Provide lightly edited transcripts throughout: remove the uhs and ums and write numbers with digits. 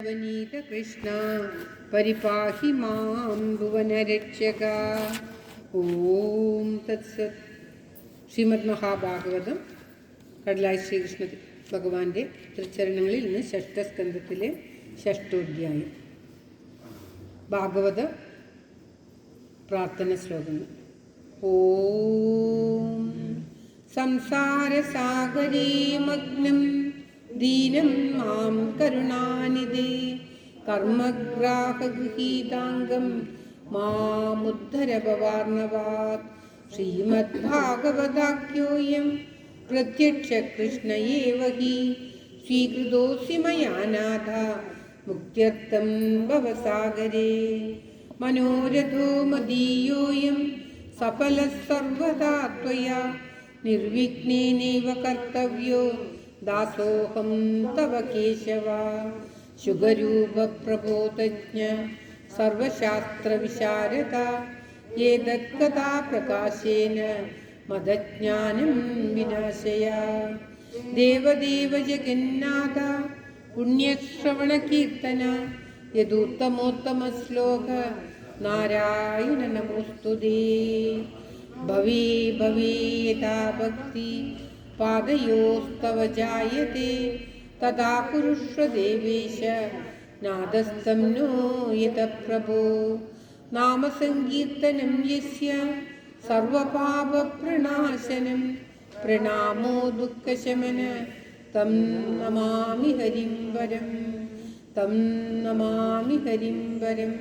വനീത കൃഷ്ണ പരിപാഹി മാം ഭുവനരക്ഷക. ഓം തത്സത്. ശ്രീമദ് മഹാഭാഗവതം കടലായി ശ്രീകൃഷ്ണ ഭഗവാന്റെ തൃച്ചരണങ്ങളിൽ നിന്ന് ഷഷ്ഠസ്കന്ധത്തിലെ ഷഷ്ഠോധ്യായം. ഭാഗവത പ്രാർത്ഥന ശ്ലോകങ്ങൾ. ഓം സംസാരസാഗരേ മഗ്നം ദീനം മാം കരുണാനിധേ കർമ്മഗ്രാഹഗൃഹീതാംഗം മാമുദ്ധര ഭവാർണവാത്. ശ്രീമദ്ഭാഗവതാഖ്യോയം പ്രത്യക്ഷ കൃഷ്ണ ഏവ ഹി സ്വീകൃതോऽസി മയാ നാഥ മുക്ത്യർത്ഥം ഭവസാഗരേ. മനോരഥോ മദീയോऽയം സഫലഃ സർവദാ ത്വയാ നിർവിഘ്നേനൈവ കർത്തവ്യോ ദാസോഹം തവ കേശവ. ശുഗരൂപപ്രബോധജ്ഞ സർവശാസ്ത്രവിശാരദ ഏതത്കഥാ പ്രകാശേന മദജ്ഞാനം വിനാശയ. ദേവദേവ ജഗന്നാഥ പുണ്യശ്രവണകീർത്തന യദുത്തമോത്തമശ്ലോക നാരായണ നമോസ്തുതേ. ഭവേ ഭവേ യഥാ ഭക്തി പാദയോസ്തവ ജായത്തെ തഥാ കുരുഷ്വ ദേവേശ നാദസ്തം നോ യത പ്രഭോ. നാമസങ്കീർത്തനം യസ്യ സർവപാപപ്രണാശനം പ്രണാമോ ദുഃഖശമന തം നമാമി ഹരിം വരം തം നമാമി ഹരിം വരം.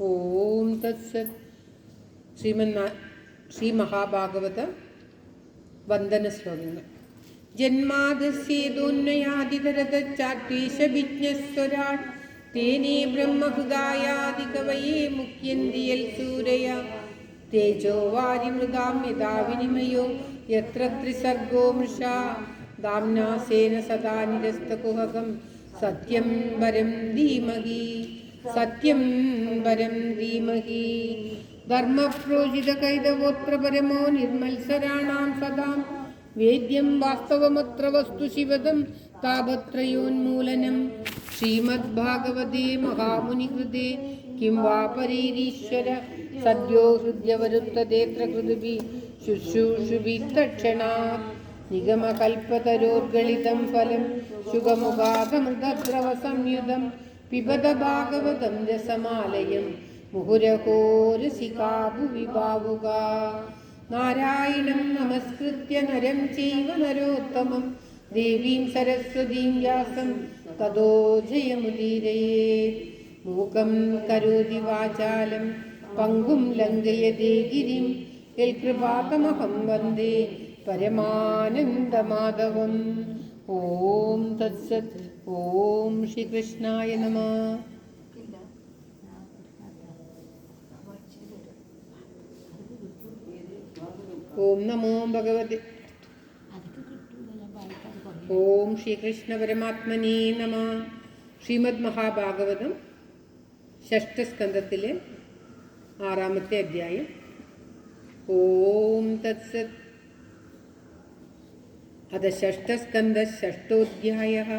ഓം തത്സത്. ശ്രീ മഹാഭാഗവത വന്ദന ശ്ലോകങ്ങൾ. ജന്മാദസ്യേതോന്മയാദിതരതച്ചാത്വേഷവിജ്ഞസ്വരാട് തേനേ ബ്രഹ്മഹൃദായാദികവയേ മുഖ്യന്തി യൽ സൂരയ. തേജോ വാരിമൃതാം യഥാ വിനിമയോ യത്ര ത്രിസർഗോ മൃഷാ ദാംനാസേന സദാ നിരസ്തകുഹകം സത്യം വരം ധീമഹി സത്യം വരം ധീമഹി. ധർമ്മപ്രോജിതകൈതവോത്ര പരമോ നിർമത്സരാണാം സദാം വേദ്യം വാസ്തവമത്ര വസ്തു ശിവദം താപത്രയോന്മൂലനം. ശ്രീമദ്ഭാഗവതേ മഹാമുനികൃതേ കിം വാ പരീരീശ്വര സദ്യോ ഹൃദ്യവരുത്തദേത്ര കൃതുഭി ശുശ്രൂഷുഭി തക്ഷണാത്. നിഗമകൽപതരോർഗളിതം ഫലം ശുഗമുഖാതമൃതദ്രവ സംയുതം പിബത ഭാഗവതം രസമാലയം മുഹുരഹോ രസികാ ഭുവി ഭാവുകാ. നാരായണം നമസ്കൃത്യ നരം ചൈവ നരോത്തമം ദേവീം സരസ്വതീം വ്യാസം തതോ ജയമുദീരയേത്. മൂകം കരോതി വാചാലം പങ്കും ലംഘയതേ ഗിരിം യൽകൃപാതമഹം വന്ദേ പരമാനന്ദമാധവം. ഓം തത്സത്. ഓം ശ്രീകൃഷ്ണായ നമഃ. ഓം നമോ ഭഗവതി. ഓം ശ്രീകൃഷ്ണ പരമാത്മനേ നമഃ. ശ്രീമദ് മഹാഭാഗവതം ഷഷ്ഠസ്കന്ധത്തിലെ 6-ാമത്തെ അധ്യായം. ഓം തത്സത്. അത ഷഷ്ഠസ്കന്ധ ഷഷ്ഠോധ്യായഃ.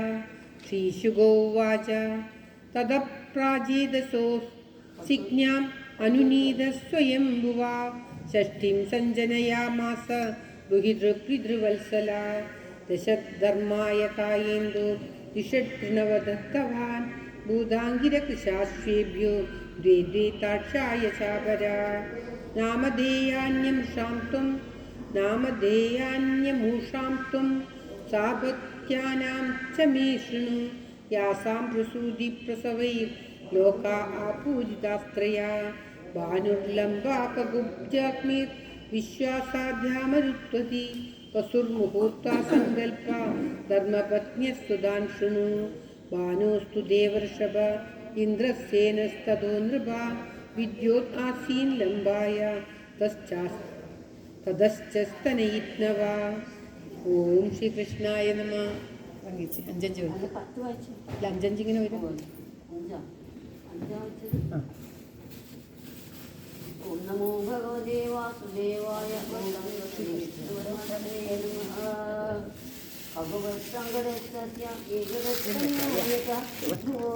ശ്രീശുകോ ഉവാച തതഃ പ്രാചീദസോ സിജ്ഞാം അനുനീത സ്വയംഭുവാ ഷഷ്ഠിം സഞ്ജനയാമാസ രുഹിതൃപിതൃവത്സല. ദശധർമായ കായേന്ദോ ദിഷട്നവദത്തവാൻ ഭൂതാംഗിരകൃശാശ്വേഭ്യോ ദ്വേ ദ്വേ താക്ഷായ ചാപരാ. നാമധേയാന്യമൂഷാം ത്വം സാപത്യാനാം ച മേ ശൃണു. യാസാം പ്രസൂതി പ്രസവൈർ ലോകാ ആപൂജിതാസ്ത്രയാ. ഭാനുർലംബാപഗുബ്ജാഗ്നിർ വിശ്വാസാധ്യാമരുത്വതി. വസുർമുഹൂർത്താ സങ്കൽപ്പ ധർമ്മപത്ന്യസ്തുതാൻ ശൃണു. ഭാനോസ്തു ദേവർഷഭ ഇന്ദ്രസേനസ്തതോ നൃപ വിദ്യോത് ആസീൻ ലംബായ തതശ്ചസ്തനയിത്നവ. ഓം ശ്രീകൃഷ്ണായ നമഃ. അഞ്ചഞ്ച് അഞ്ചഞ്ചിങ്ങനെ വരും. ഓം നമോ ഭഗവതേ വാസുദേവായ. भगवत्सङ्गरस्तस्य एकदस्तन्योयता भो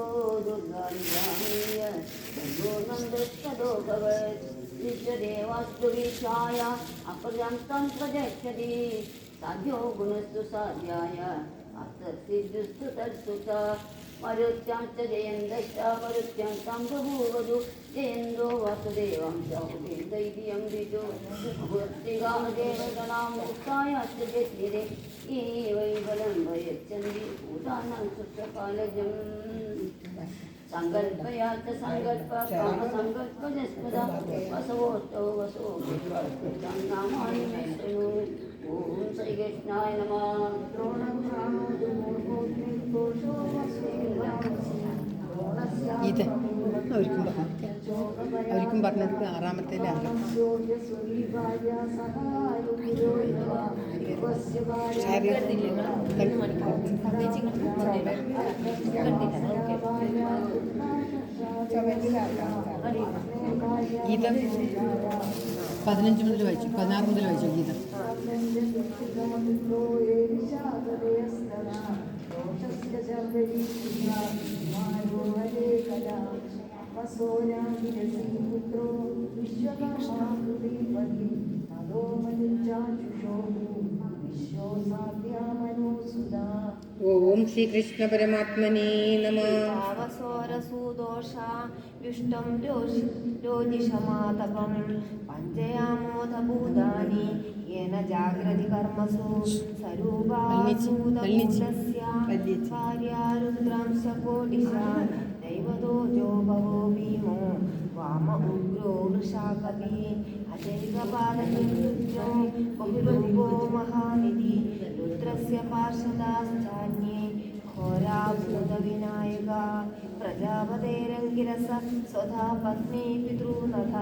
दुर्गानिजामीय भगो भगवत् विश्वदेवास्तु विश्वाय अपर्यन्तं प्रजक्षति साध्यो गुणस्तु साध्याय अर्थसिद्धुस्तु तत्सु च मरुत्यां च जयन्दश्च मरुत्यां तं बभूवधु जयेन्द्रो वासुदेवं च उपेन्द्रैतियं विदु भूर्तिगादेवगणां मुक्तायाश्च जस्विरे ये वै बलं वयच्छन्ति भूतानां सुप्रकालजम् संकल्पया च संकल्प कामसंकल्पजस्पदा वसवोष्टौ वसो नामानि मे शृणु ॐ श्रीकृष्णाय नमः ഇത് അവർക്കും പറഞ്ഞെടുത്ത് ആറാമത്തെ ഗീതം 15 മുതൽ വായിച്ചു 16 മുതൽ വായിച്ചു ഗീതം ഓം ശ്രീകൃഷ്ണ പരമാത്മനേ നമഃ യുഷ്ടം രോജിഷമാതപം പഞ്ചയാമോദഭൂതാനി യേന ജാഗ്രതി കർമ്മസു സ്വരൂപാഭൂതഭൂതസ്യ ഭാര്യാരുദ്രാംശ കോടിശ ദൈവതോജോ ഭവോ ഭീമോ വാമ ഉഗ്രോ വൃഷാകവി അജൈകപാദനിർവൃത്യോ ബഹുരൂപോ മഹാനിധി രുദ്രസ്യ പാർഷദാശ്ചാന്യേ ഘോരാഭൂതവിനായക പ്രജാപതേരംഗിരസ സ്വധാ പത്നി പിതॄനഥ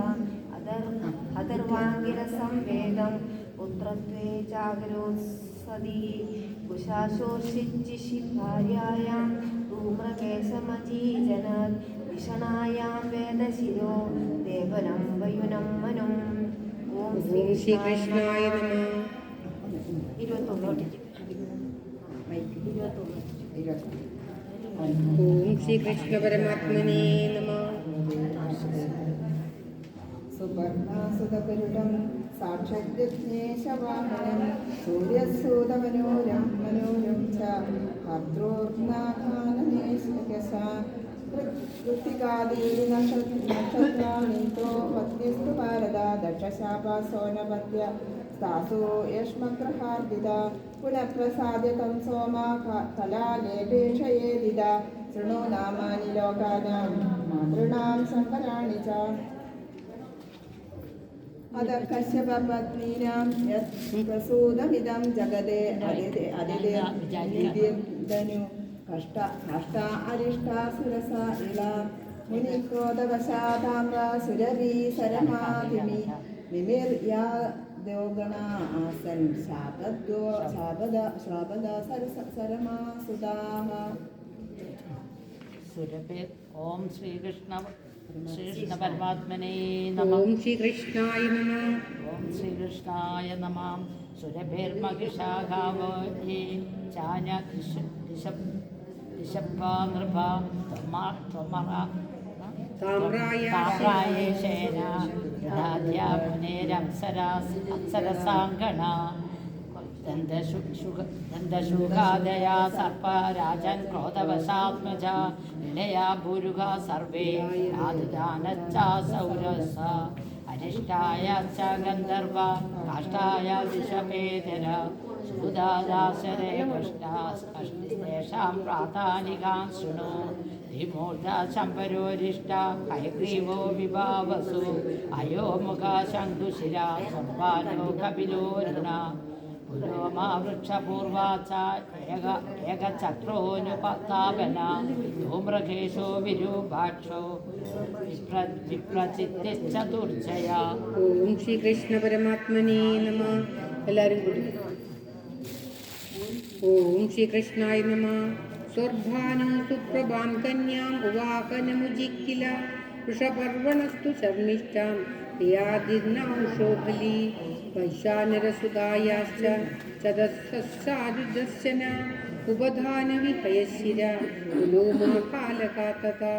അഥർവാംഗിരസം വേദം പുത്രത്വേ ജാഗരോത്സതി കുശാശോഷിച്ചിഷി ഭാര്യായാം ധൂമ്രകേശമജീജനത് വിഷണായാം വേദശിരോ ദേവനം വയുനം മനും. ഓം ശ്രീകൃഷ്ണായ നമഃ. 21 ഓം ശ്രീകൃഷ്ണ പരമാത്മനേ നമഃ. സുപർണാസുതപരുടം സാക്ഷാജ്ഞേശവാഹനം സൂര്യസൂതമനോരം മനോരം ച ഭദ്രോർനാഥാനനേശ കൃത്തികാദീ നക്ഷത്രാണീതോ പത്നിസ്തു ഭാരത ദക്ഷശാപാസോനപത്യ സ്ഥാസോ യഷ്മഗ്രഹാർദിത പുനഃപ്രസാദ്യകം സോമാ കലാലേപേക്ഷയേദിത ശൃണു നാമാനി ലോകാനാം മാതൃണാം ശങ്കരാണി ച അത കശ്യപപത്നീനാം യത് പ്രസൂതമിദം ജഗതേ അതിഥിധനു കഷ്ട അരിഷ്ടാസുരസ ഇള മുനിക്രോധവശാതാമ്ര സുരവി സരമാതിമി വിമിർയാദോഗണ ആസൻ ശ്രാപദ സരമാസുതാഹ. ഓം ശ്രീകൃഷ്ണ പരമാത്മനേ നമഃ. ഓം ശ്രീകൃഷ്ണായ നമഃ. ഓം ശ്രീകൃഷ്ണായ നമഃ. സുരഭിർമഹിഷാഘാവോ യേ ചാന ഋഷഭ്വാ നൃഭ താമ്രായേശേന ദാദ്യാ മുനേരപ്സരസാംഗണ ദന്തശുഖാദയാ സർപ്പരാജൻ ക്രോധവശാത്മജ വിലയാ ഭൂരുഗ സർവേ ആദുദാനച്ചാസൗരസ അരിഷ്ടായ ച ഗന്ധർവ കാഷ്ടായ ദിശപേതര സുദാദാശരേ കഷ്ടാസ്കഷ്ടിതേഷാം പ്രാതാനികാൻ ശൃണു ധിമൂർധ ശംഭരോരിഷ്ട ഹയഗ്രീവോ വിഭാവസു അയോമുഖ ശംഖുശിര സർവാനോ കപിലോരുണ പുരോമാ വൃക്ഷപൂർവാച ഏകചക്രോനുപതാപന ധൂമ്രകേശോ വിരൂപാക്ഷോ വിപ്രചിത്തിശ്ചതുർജയ. ഓം ശ്രീകൃഷ്ണ പരമാത്മനേ നമഃ. എല്ലാവരും കൂടി ഓം ശ്രീകൃഷ്ണായ നമഃ. സ്വർഭാനോ സുപ്രഭാം കന്യാം ഉവാഹനമുജിക്കില വൃഷപർവണസ്തു ശർമ്മിഷ്ഠാം പ്രിയാദിർനൗഷോ ബലി वैशानरसुधायाश्च चदस्सादुदर्शन उपधानविहयशिर उलोमाकालका तथा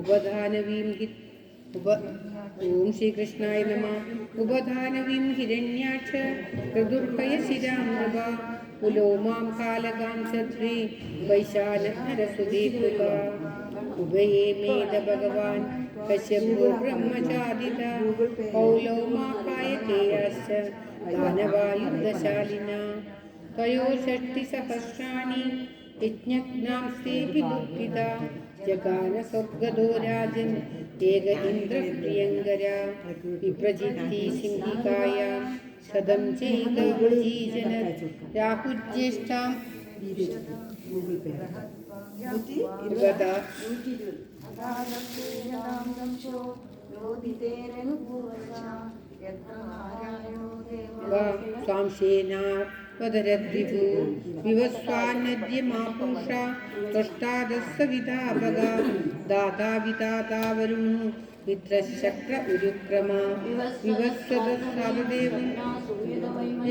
उपधानवीं ओम श्रीकृष्णाय नमः। उपधानवीं हिरण्याक्ष प्रदुर्भयशिरां नृपा उलोमां कालकां सद्वे वैशानरसुधे कृपा उभये मेद भगवान् कश्यपो ब्रह्मचादिता पौलौमाकायतेयाश्च दानवायुद्धशालिना त्रयोषष्टिसहस्राणि यज्ञज्ञांस्तेऽपि दुःखिता जगान स्वर्गदो राजन् एक इन्द्रः प्रियङ्करा विप्रजित्ति सिंहिकायां शतं चैकजीजन राहुज्येष्ठां स्वांशेनावदरद्विभु विवस्वान्नद्यमापुषा त्वष्टादस्सविताभगा दाता विधाता वरुणो मित्रश्चक्र उरुक्रमा विवस्वदस्सावदेवं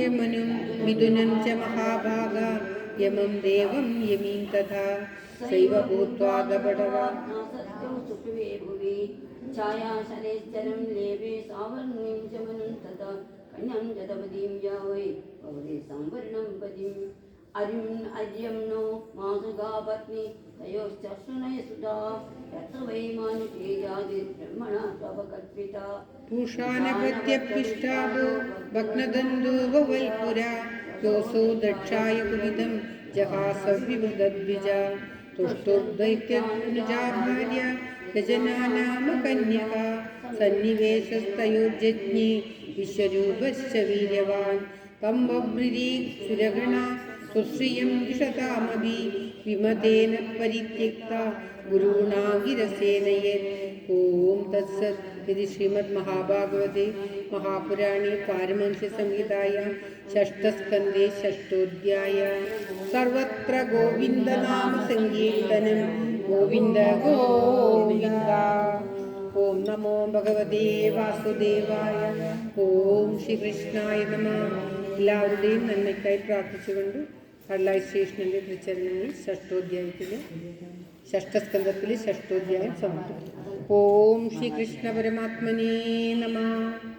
यमनुं मिथुनं च महाभागा यमं देवं यमीं तथा सैव भूत्वा दपटवा छायाशनेश्चरं लेवे सावर्णीं च मनुं तथा कन्यां जतपदीं या वै भवते संवर्णं पदीम् अर्यं नो मासुगा पत्नी तयोश्चर्षुनय सुधा यत्र वै मानुषे जातिर्ब्रह्मणा स्वपकल्पिता पूषानपत्यपृष्ठाभो भग्नदन्दो ववल्पुरा योऽसौ दक्षाय कुविदं जहासविवृदद्विजा तुष्टुर्दैत्यनुजा भार्या गजनानाम कन्यका सन्निवेशस्तयोर्जज्ञे विश्वरूपश्च वीर्यवान् तं बभ्रिरी सुरगणा सुश्रियं दिशतामभि विमतेन परित्यक्ता गुरुणा गिरसेनयेत् ओम तत्सत्। इति श्रीमद्महाभागवते महापुराणे पारमहंस्यसंहितायां षष्ठस्कन्धे षष्ठोऽध्यायः। सर्वत्र गोविन्दनामसङ्कीर्तनं गोविन्द गोविन्द। ओम नमो भगवते वाസുദേവായ। ഓം ശ്രീകൃഷ്ണായ നമഃ. എല്ലാവരുടെയും നന്മയ്ക്കായി പ്രാർത്ഥിച്ചുകൊണ്ട് കള്ളായി സ്റ്റേഷനിലെ തിരുച്ചരണങ്ങളിൽ ഷഷ്ഠസ്കന്ധത്തിലെ ഷഷ്ഠോധ്യായം സമർപ്പിക്കും. ഓം ശ്രീകൃഷ്ണ പരമാത്മനേ നമഃ.